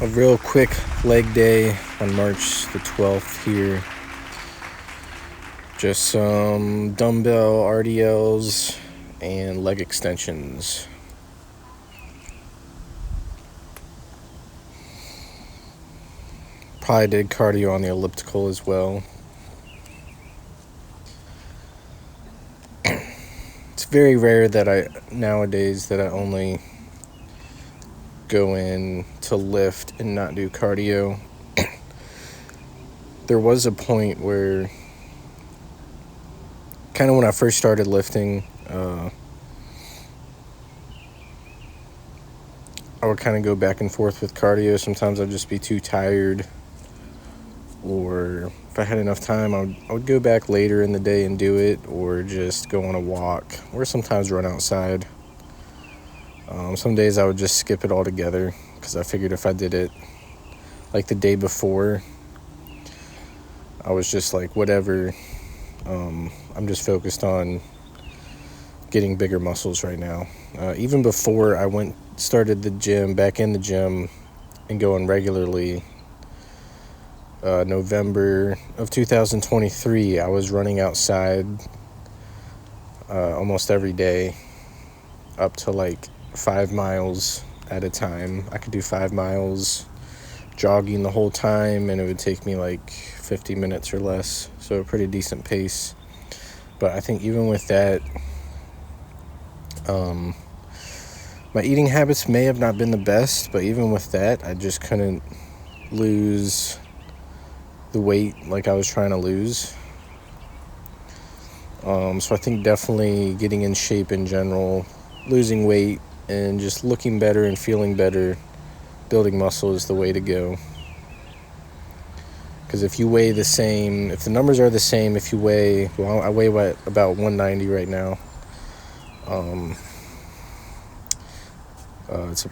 A real quick leg day on March the 12th here. Just some dumbbell RDLs and leg extensions. Probably did cardio on the elliptical as well. It's very rare that nowadays I only go in to lift and not do cardio. There was a point where, kind of when I first started lifting, I would kind of go back and forth with cardio. Sometimes I'd just be too tired, or if I had enough time, I would go back later in the day and do it, or just go on a walk, or sometimes run outside. Some days I would just skip it altogether, because I figured if I did it like the day before, I was just like, whatever, I'm just focused on getting bigger muscles right now. Even before I started the gym, back in the gym and going regularly, November of 2023, I was running outside almost every day, up to like 5 miles at a time. I could do 5 miles jogging the whole time, and it would take me like 50 minutes or less, so a pretty decent pace. But I think even with that, my eating habits may have not been the best, but even with that, I just couldn't lose the weight like I was trying to lose. So I think definitely getting in shape in general, losing weight, and just looking better and feeling better, building muscle is the way to go. Because if you weigh the same, if the numbers are the same, I weigh about 190 right now. It's a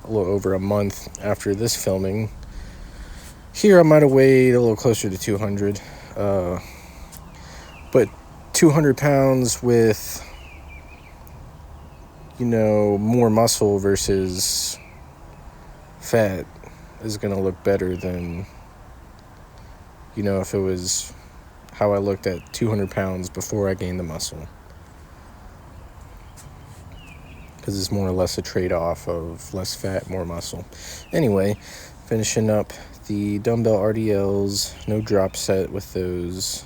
little over a month after this filming. Here I might have weighed a little closer to 200. But 200 pounds with, more muscle versus fat is going to look better than, if it was how I looked at 200 pounds before I gained the muscle. Because it's more or less a trade-off of less fat, more muscle. Anyway, finishing up the dumbbell RDLs, no drop set with those.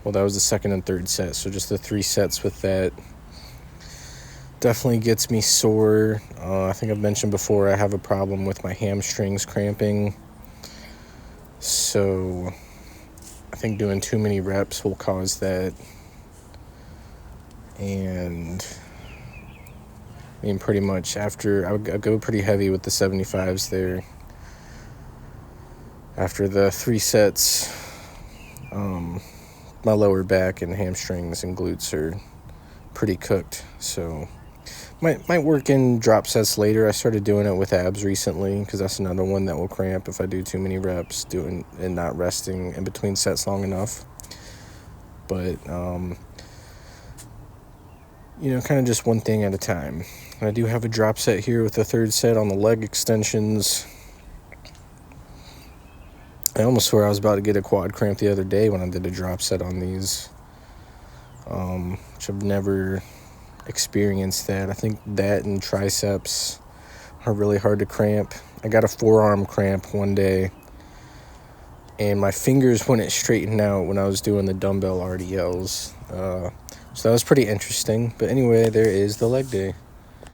That was the second and third set, so just the 3 sets with that. Definitely gets me sore. I think I've mentioned before I have a problem with my hamstrings cramping. So I think doing too many reps will cause that. And I mean, pretty much after, I go pretty heavy with the 75s there. After the 3 sets, my lower back and hamstrings and glutes are pretty cooked. So might work in drop sets later. I started doing it with abs recently, because that's another one that will cramp if I do too many reps, and not resting in between sets long enough. But kind of just one thing at a time. And I do have a drop set here with the 3rd set on the leg extensions. I almost swear I was about to get a quad cramp the other day when I did a drop set on these, which I've never experienced that. I think that and triceps are really hard to cramp. I got a forearm cramp one day, and my fingers wouldn't straighten out when I was doing the dumbbell RDLs. So that was pretty interesting. But anyway, there is the leg day.